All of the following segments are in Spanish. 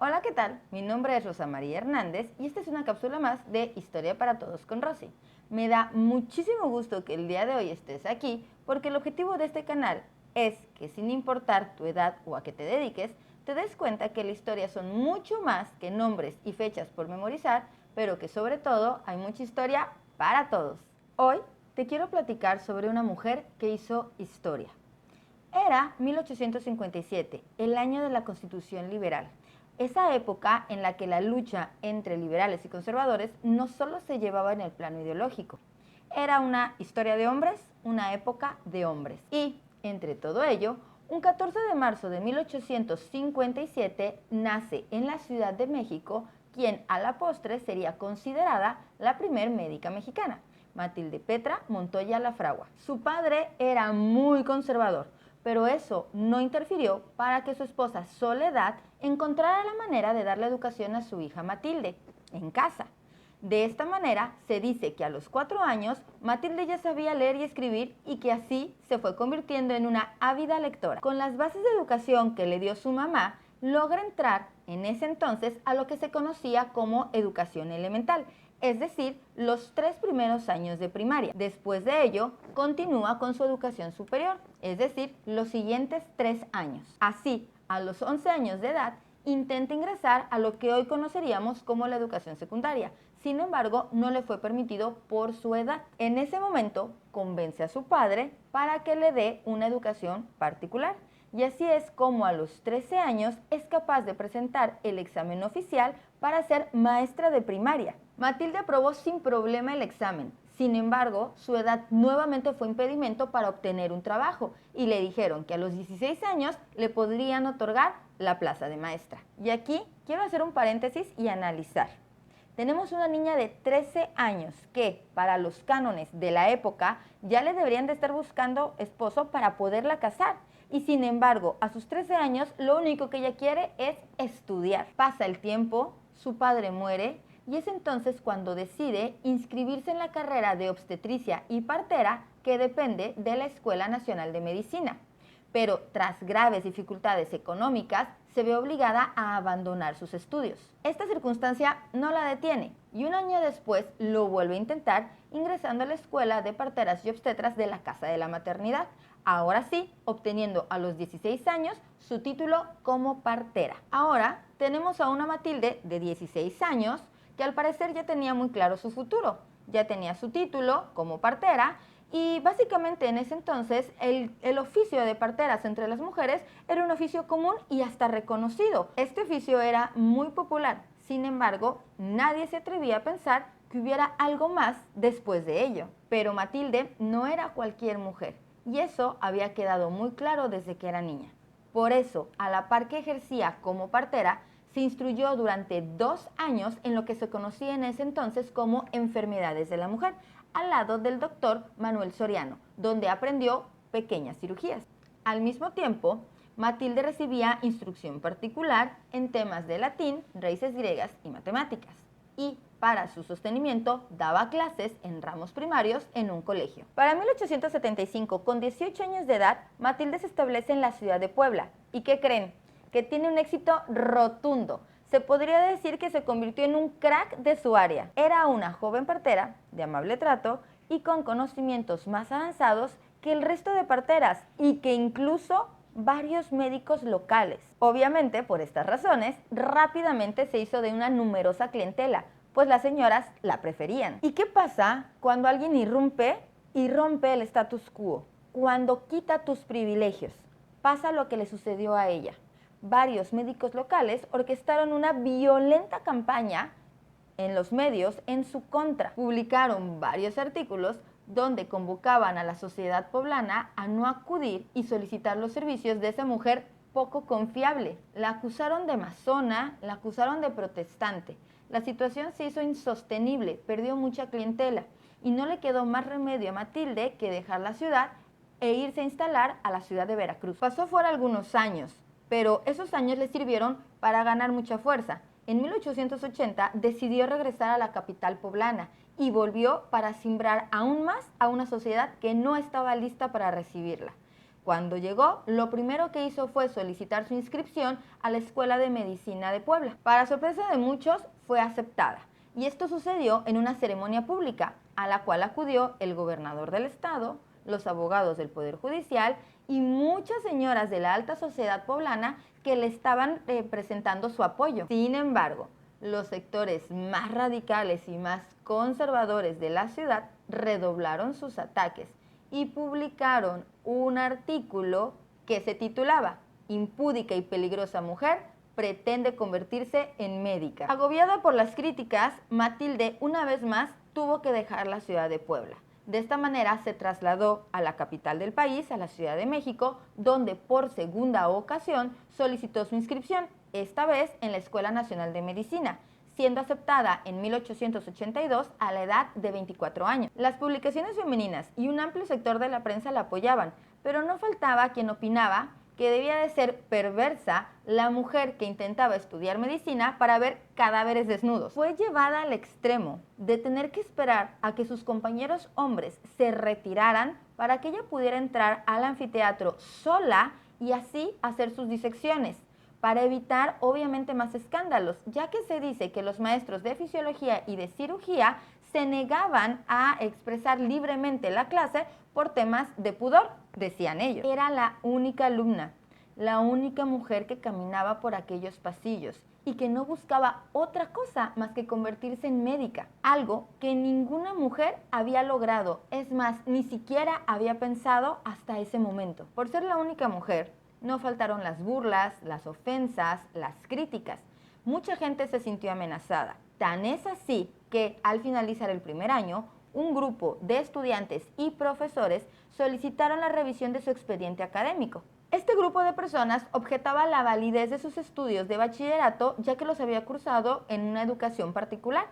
Hola, ¿qué tal? Mi nombre es Rosa María Hernández y esta es una cápsula más de Historia para Todos con Rosy. Me da muchísimo gusto que el día de hoy estés aquí porque el objetivo de este canal es que sin importar tu edad o a qué te dediques, te des cuenta que la historia son mucho más que nombres y fechas por memorizar, pero que sobre todo hay mucha historia para todos. Hoy te quiero platicar sobre una mujer que hizo historia. Era 1857, el año de la Constitución Liberal. Esa época en la que la lucha entre liberales y conservadores no solo se llevaba en el plano ideológico. Era una historia de hombres, una época de hombres. Y, entre todo ello, un 14 de marzo de 1857 nace en la Ciudad de México quien a la postre sería considerada la primer médica mexicana, Matilde Petra Montoya Lafragua. Su padre era muy conservador, pero eso no interfirió para que su esposa Soledad encontrara la manera de darle educación a su hija Matilde en casa. De esta manera se dice que a los 4 años Matilde ya sabía leer y escribir y que así se fue convirtiendo en una ávida lectora. Con las bases de educación que le dio su mamá, logra entrar en ese entonces a lo que se conocía como educación elemental, es decir, los 3 primeros años de primaria. Después de ello, continúa con su educación superior, es decir, los siguientes 3 años. Así, a los 11 años de edad, intenta ingresar a lo que hoy conoceríamos como la educación secundaria. Sin embargo, no le fue permitido por su edad. En ese momento, convence a su padre para que le dé una educación particular. Y así es como a los 13 años es capaz de presentar el examen oficial para ser maestra de primaria. Matilde aprobó sin problema el examen. Sin embargo, su edad nuevamente fue impedimento para obtener un trabajo y le dijeron que a los 16 años le podrían otorgar la plaza de maestra. Y aquí quiero hacer un paréntesis y analizar. Tenemos una niña de 13 años que, para los cánones de la época, ya le deberían de estar buscando esposo para poderla casar. Y sin embargo, a sus 13 años, lo único que ella quiere es estudiar. Pasa el tiempo, su padre muere, y es entonces cuando decide inscribirse en la carrera de obstetricia y partera que depende de la Escuela Nacional de Medicina. Pero tras graves dificultades económicas, se ve obligada a abandonar sus estudios. Esta circunstancia no la detiene y un año después lo vuelve a intentar ingresando a la Escuela de Parteras y Obstetras de la Casa de la Maternidad, ahora sí obteniendo a los 16 años su título como partera. Ahora tenemos a una Matilde de 16 años que al parecer ya tenía muy claro su futuro, ya tenía su título como partera y básicamente en ese entonces el oficio de parteras entre las mujeres era un oficio común y hasta reconocido. Este oficio era muy popular, sin embargo, nadie se atrevía a pensar que hubiera algo más después de ello. Pero Matilde no era cualquier mujer y eso había quedado muy claro desde que era niña. Por eso, a la par que ejercía como partera, se instruyó durante 2 años en lo que se conocía en ese entonces como enfermedades de la mujer, al lado del doctor Manuel Soriano, donde aprendió pequeñas cirugías. Al mismo tiempo, Matilde recibía instrucción particular en temas de latín, raíces griegas y matemáticas. Y para su sostenimiento daba clases en ramos primarios en un colegio. Para 1875, con 18 años de edad, Matilde se establece en la ciudad de Puebla. ¿Y qué creen? Que tiene un éxito rotundo. Se podría decir que se convirtió en un crack de su área. Era una joven partera, de amable trato y con conocimientos más avanzados que el resto de parteras y que incluso varios médicos locales. Obviamente, por estas razones, rápidamente se hizo de una numerosa clientela, pues las señoras la preferían. ¿Y qué pasa cuando alguien irrumpe y rompe el status quo? Cuando quita tus privilegios. Pasa lo que le sucedió a ella. Varios médicos locales orquestaron una violenta campaña en los medios en su contra. Publicaron varios artículos donde convocaban a la sociedad poblana a no acudir y solicitar los servicios de esa mujer poco confiable. La acusaron de masona, la acusaron de protestante. La situación se hizo insostenible, perdió mucha clientela y no le quedó más remedio a Matilde que dejar la ciudad e irse a instalar a la ciudad de Veracruz. Pasó fuera algunos años, pero esos años le sirvieron para ganar mucha fuerza. En 1880 decidió regresar a la capital poblana y volvió para simbrar aún más a una sociedad que no estaba lista para recibirla. Cuando llegó, lo primero que hizo fue solicitar su inscripción a la Escuela de Medicina de Puebla. Para sorpresa de muchos, fue aceptada. Y esto sucedió en una ceremonia pública, a la cual acudió el gobernador del estado, los abogados del Poder Judicial y muchas señoras de la alta sociedad poblana que le estaban presentando su apoyo. Sin embargo, los sectores más radicales y más conservadores de la ciudad redoblaron sus ataques y publicaron un artículo que se titulaba "Impúdica y peligrosa mujer pretende convertirse en médica". Agobiada por las críticas, Matilde una vez más tuvo que dejar la ciudad de Puebla. De esta manera se trasladó a la capital del país, a la Ciudad de México, donde por segunda ocasión solicitó su inscripción, esta vez en la Escuela Nacional de Medicina, siendo aceptada en 1882 a la edad de 24 años. Las publicaciones femeninas y un amplio sector de la prensa la apoyaban, pero no faltaba quien opinaba que debía de ser perversa la mujer que intentaba estudiar medicina para ver cadáveres desnudos. Fue llevada al extremo de tener que esperar a que sus compañeros hombres se retiraran para que ella pudiera entrar al anfiteatro sola y así hacer sus disecciones, para evitar obviamente más escándalos, ya que se dice que los maestros de fisiología y de cirugía se negaban a expresar libremente la clase por temas de pudor, decían ellos. Era la única alumna, la única mujer que caminaba por aquellos pasillos y que no buscaba otra cosa más que convertirse en médica, algo que ninguna mujer había logrado, es más, ni siquiera había pensado hasta ese momento. Por ser la única mujer, no faltaron las burlas, las ofensas, las críticas. Mucha gente se sintió amenazada. Tan es así que al finalizar el primer año, un grupo de estudiantes y profesores solicitaron la revisión de su expediente académico. Este grupo de personas objetaba la validez de sus estudios de bachillerato, ya que los había cursado en una educación particular.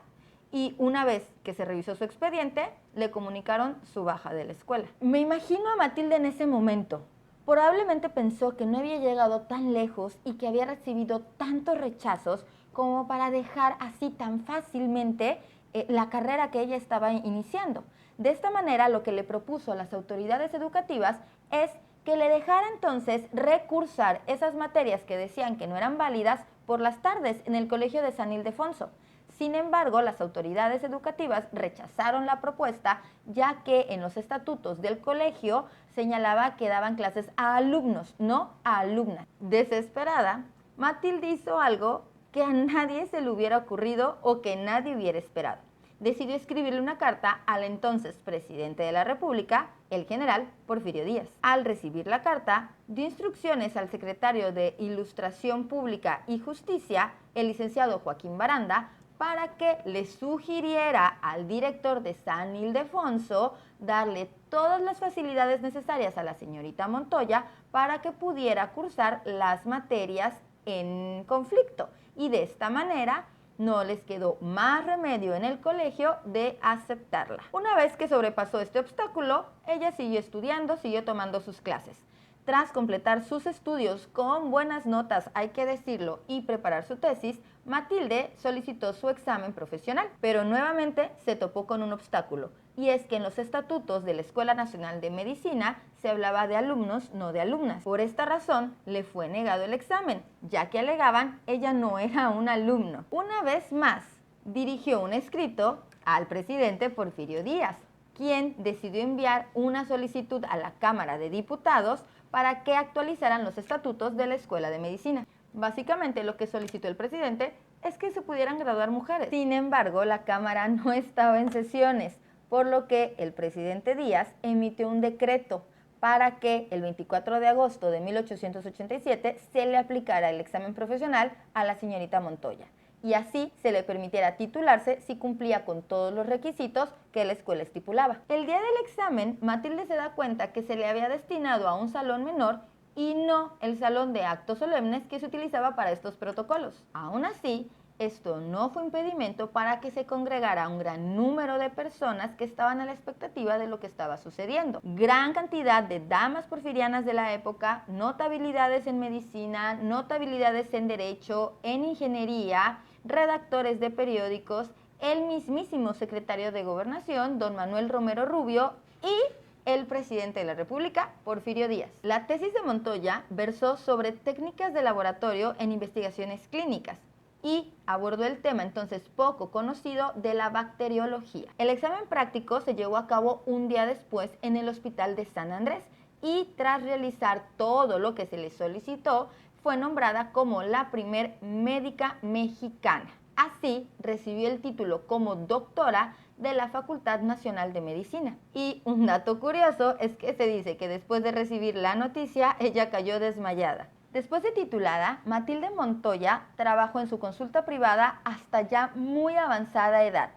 Y una vez que se revisó su expediente, le comunicaron su baja de la escuela. Me imagino a Matilde en ese momento. Probablemente pensó que no había llegado tan lejos y que había recibido tantos rechazos como para dejar así tan fácilmente la carrera que ella estaba iniciando. De esta manera, lo que le propuso a las autoridades educativas es que le dejara entonces recursar esas materias que decían que no eran válidas por las tardes en el colegio de San Ildefonso. Sin embargo, las autoridades educativas rechazaron la propuesta, ya que en los estatutos del colegio señalaba que daban clases a alumnos, no a alumnas. Desesperada, Matilde hizo algo que a nadie se le hubiera ocurrido o que nadie hubiera esperado. Decidió escribirle una carta al entonces presidente de la República, el general Porfirio Díaz. Al recibir la carta, dio instrucciones al secretario de Ilustración Pública y Justicia, el licenciado Joaquín Baranda, para que le sugiriera al director de San Ildefonso darle todas las facilidades necesarias a la señorita Montoya para que pudiera cursar las materias en conflicto. Y de esta manera no les quedó más remedio en el colegio de aceptarla. Una vez que sobrepasó este obstáculo, ella siguió estudiando, siguió tomando sus clases. Tras completar sus estudios con buenas notas, hay que decirlo, y preparar su tesis, Matilde solicitó su examen profesional, pero nuevamente se topó con un obstáculo, y es que en los estatutos de la Escuela Nacional de Medicina se hablaba de alumnos, no de alumnas. Por esta razón, le fue negado el examen, ya que alegaban ella no era un alumno. Una vez más, dirigió un escrito al presidente Porfirio Díaz, quien decidió enviar una solicitud a la Cámara de Diputados para que actualizaran los estatutos de la Escuela de Medicina. Básicamente lo que solicitó el presidente es que se pudieran graduar mujeres. Sin embargo, la Cámara no estaba en sesiones, por lo que el presidente Díaz emitió un decreto para que el 24 de agosto de 1887 se le aplicara el examen profesional a la señorita Montoya, y así se le permitiera titularse si cumplía con todos los requisitos que la escuela estipulaba. El día del examen, Matilde se da cuenta que se le había destinado a un salón menor y no el salón de actos solemnes que se utilizaba para estos protocolos. Aún así, esto no fue impedimento para que se congregara un gran número de personas que estaban a la expectativa de lo que estaba sucediendo. Gran cantidad de damas porfirianas de la época, notabilidades en medicina, notabilidades en derecho, en ingeniería, redactores de periódicos, el mismísimo secretario de Gobernación, don Manuel Romero Rubio, y el presidente de la República, Porfirio Díaz. La tesis de Montoya versó sobre técnicas de laboratorio en investigaciones clínicas y abordó el tema entonces poco conocido de la bacteriología. El examen práctico se llevó a cabo un día después en el Hospital de San Andrés y tras realizar todo lo que se le solicitó, fue nombrada como la primer médica mexicana. Así, recibió el título como doctora de la Facultad Nacional de Medicina. Y un dato curioso es que se dice que después de recibir la noticia, ella cayó desmayada. Después de titulada, Matilde Montoya trabajó en su consulta privada hasta ya muy avanzada edad.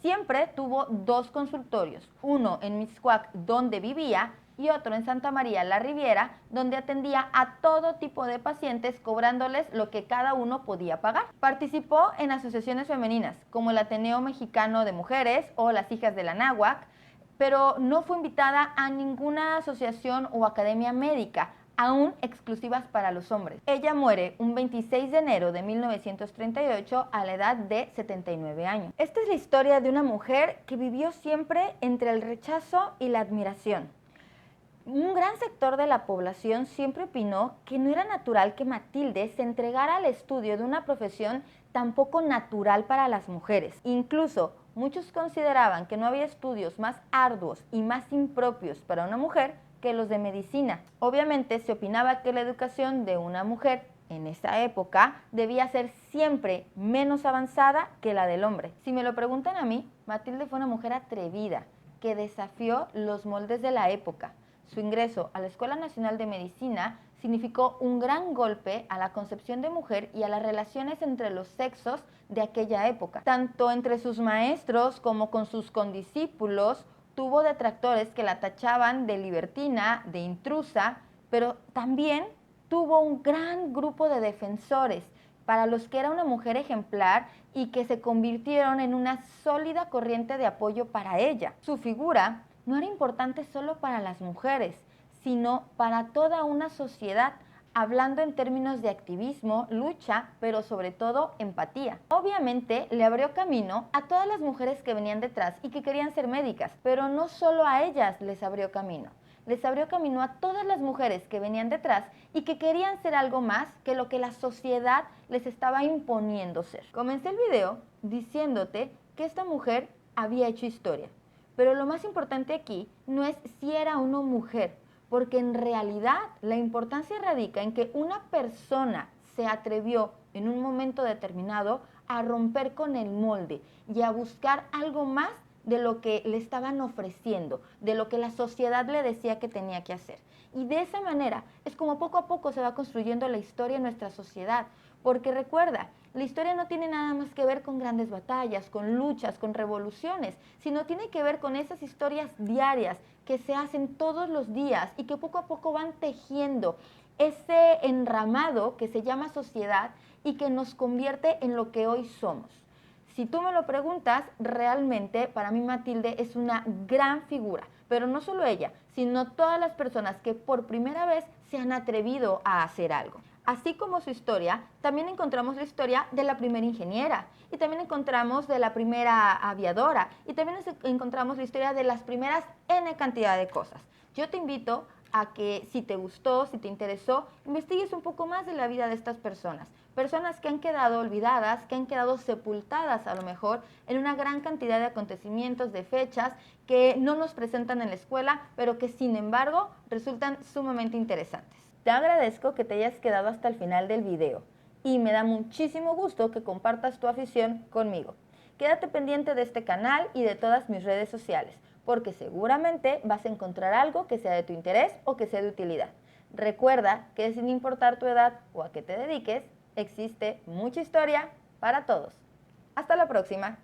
Siempre tuvo 2 consultorios, uno en Mixcoac, donde vivía, y otro en Santa María la Riviera, donde atendía a todo tipo de pacientes cobrándoles lo que cada uno podía pagar. Participó en asociaciones femeninas como el Ateneo Mexicano de Mujeres o las Hijas de la Náhuac, pero no fue invitada a ninguna asociación o academia médica, aún exclusivas para los hombres. Ella muere un 26 de enero de 1938 a la edad de 79 años. Esta es la historia de una mujer que vivió siempre entre el rechazo y la admiración. Un gran sector de la población siempre opinó que no era natural que Matilde se entregara al estudio de una profesión tan poco natural para las mujeres. Incluso muchos consideraban que no había estudios más arduos y más impropios para una mujer que los de medicina. Obviamente se opinaba que la educación de una mujer en esa época debía ser siempre menos avanzada que la del hombre. Si me lo preguntan a mí, Matilde fue una mujer atrevida que desafió los moldes de la época. Su ingreso a la Escuela Nacional de Medicina significó un gran golpe a la concepción de mujer y a las relaciones entre los sexos de aquella época. Tanto entre sus maestros como con sus condiscípulos, tuvo detractores que la tachaban de libertina, de intrusa, pero también tuvo un gran grupo de defensores para los que era una mujer ejemplar y que se convirtieron en una sólida corriente de apoyo para ella. Su figura no era importante solo para las mujeres, sino para toda una sociedad, hablando en términos de activismo, lucha, pero sobre todo empatía. Obviamente le abrió camino a todas las mujeres que venían detrás y que querían ser médicas, pero no solo a ellas les abrió camino. Les abrió camino a todas las mujeres que venían detrás y que querían ser algo más que lo que la sociedad les estaba imponiendo ser. Comencé el video diciéndote que esta mujer había hecho historia. Pero lo más importante aquí no es si era o no mujer, porque en realidad la importancia radica en que una persona se atrevió en un momento determinado a romper con el molde y a buscar algo más de lo que le estaban ofreciendo, de lo que la sociedad le decía que tenía que hacer. Y de esa manera es como poco a poco se va construyendo la historia en nuestra sociedad, porque recuerda, la historia no tiene nada más que ver con grandes batallas, con luchas, con revoluciones, sino tiene que ver con esas historias diarias que se hacen todos los días y que poco a poco van tejiendo ese enramado que se llama sociedad y que nos convierte en lo que hoy somos. Si tú me lo preguntas, realmente para mí Matilde es una gran figura, pero no solo ella, sino todas las personas que por primera vez se han atrevido a hacer algo. Así como su historia, también encontramos la historia de la primera ingeniera y también encontramos de la primera aviadora y también encontramos la historia de las primeras N cantidad de cosas. Yo te invito a que si te gustó, si te interesó, investigues un poco más de la vida de estas personas. Personas que han quedado olvidadas, que han quedado sepultadas a lo mejor en una gran cantidad de acontecimientos, de fechas que no nos presentan en la escuela, pero que sin embargo resultan sumamente interesantes. Te agradezco que te hayas quedado hasta el final del video y me da muchísimo gusto que compartas tu afición conmigo. Quédate pendiente de este canal y de todas mis redes sociales, porque seguramente vas a encontrar algo que sea de tu interés o que sea de utilidad. Recuerda que sin importar tu edad o a qué te dediques, existe mucha historia para todos. Hasta la próxima.